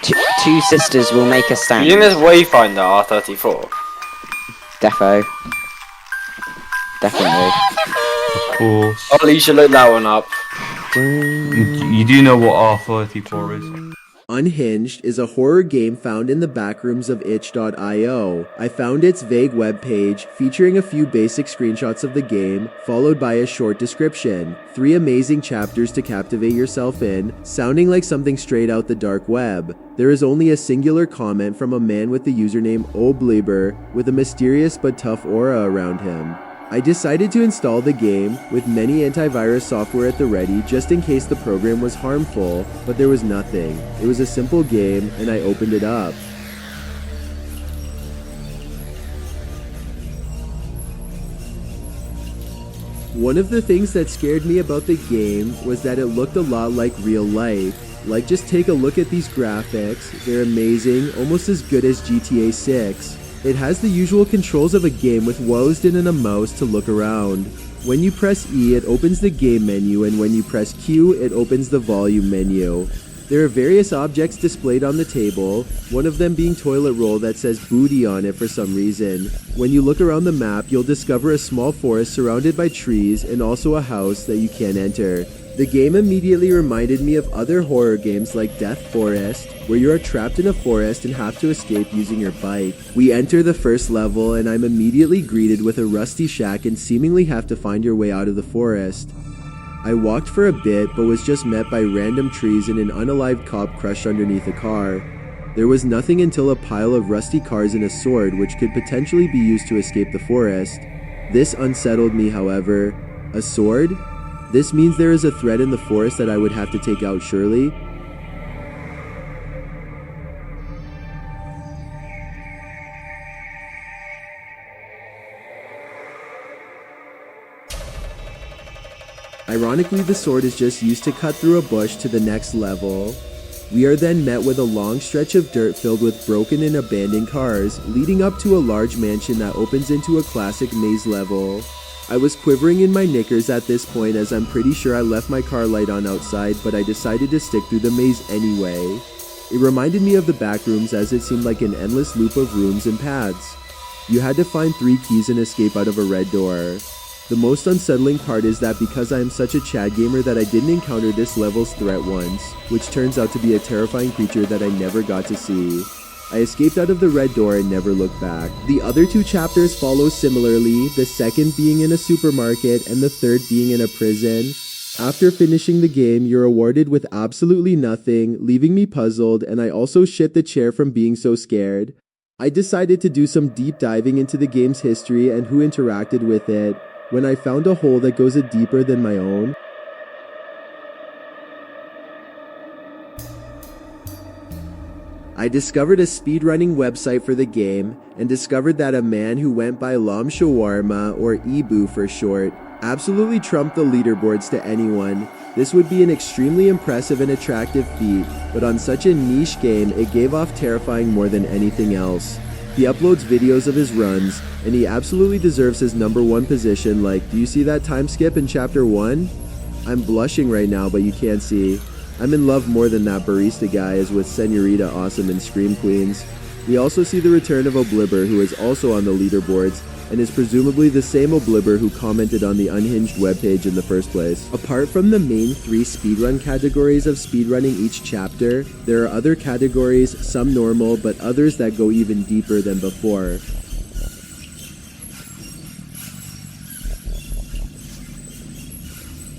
Two sisters will make a stand. You think there's Wayfinder R34? Defo. Definitely. Of course. Oh, you should look that one up. You do know what R34 is? Unhinged is a horror game found in the backrooms of itch.io. I found its vague webpage featuring a few basic screenshots of the game, followed by a short description. 3 amazing chapters to captivate yourself in, sounding like something straight out the dark web. There is only a singular comment from a man with the username Obleber with a mysterious but tough aura around him. I decided to install the game with many antivirus software at the ready just in case the program was harmful, but there was nothing. It was a simple game and I opened it up. One of the things that scared me about the game was that it looked a lot like real life. Like, just take a look at these graphics. They're amazing, almost as good as GTA 6. It has the usual controls of a game with WASD and a mouse to look around. When you press E, it opens the game menu, and when you press Q, it opens the volume menu. There are various objects displayed on the table, one of them being toilet roll that says booty on it for some reason. When you look around the map, you'll discover a small forest surrounded by trees and also a house that you can't enter. The game immediately reminded me of other horror games like Death Forest, where you are trapped in a forest and have to escape using your bike. We enter the first level and I'm immediately greeted with a rusty shack and seemingly have to find your way out of the forest. I walked for a bit but was just met by random trees and an unalived cop crushed underneath a car. There was nothing until a pile of rusty cars and a sword which could potentially be used to escape the forest. This unsettled me, however. A sword? This means there is a threat in the forest that I would have to take out, surely? Ironically, the sword is just used to cut through a bush to the next level. We are then met with a long stretch of dirt filled with broken and abandoned cars, leading up to a large mansion that opens into a classic maze level. I was quivering in my knickers at this point as I'm pretty sure I left my car light on outside, but I decided to stick through the maze anyway. It reminded me of the back rooms as it seemed like an endless loop of rooms and paths. You had to find 3 keys and escape out of a red door. The most unsettling part is that because I am such a Chad gamer that I didn't encounter this level's threat once, which turns out to be a terrifying creature that I never got to see. I escaped out of the red door and never looked back. The other 2 chapters follow similarly, the second being in a supermarket and the third being in a prison. After finishing the game, you're awarded with absolutely nothing, leaving me puzzled, and I also shit the chair from being so scared. I decided to do some deep diving into the game's history and who interacted with it, when I found a hole that goes deeper than my own. I discovered a speedrunning website for the game and discovered that a man who went by Lam Shawarma, or Ibu for short, absolutely trumped the leaderboards to anyone. This would be an extremely impressive and attractive feat, but on such a niche game, it gave off terrifying more than anything else. He uploads videos of his runs, and he absolutely deserves his #1 position. Like, do you see that time skip in chapter 1? I'm blushing right now, but you can't see. I'm in love more than that barista guy is with Senorita Awesome and Scream Queens. We also see the return of Obliber, who is also on the leaderboards, and is presumably the same Obliber who commented on the Unhinged webpage in the first place. Apart from the main 3 speedrun categories of speedrunning each chapter, there are other categories, some normal, but others that go even deeper than before.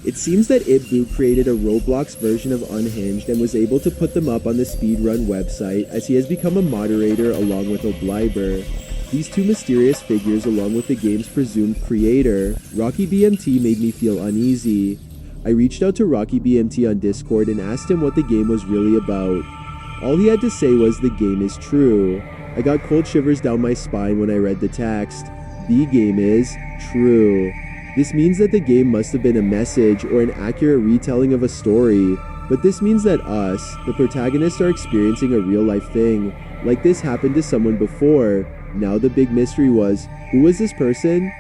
It seems that Ibbu created a Roblox version of Unhinged and was able to put them up on the speedrun website, as he has become a moderator along with Obliber. These 2 mysterious figures, along with the game's presumed creator, Rocky BMT, made me feel uneasy. I reached out to Rocky BMT on Discord and asked him what the game was really about. All he had to say was the game is true. I got cold shivers down my spine when I read the text. The game is true. This means that the game must have been a message or an accurate retelling of a story, but this means that us, the protagonists, are experiencing a real-life thing. Like this happened to someone before. Now the big mystery was, who was this person?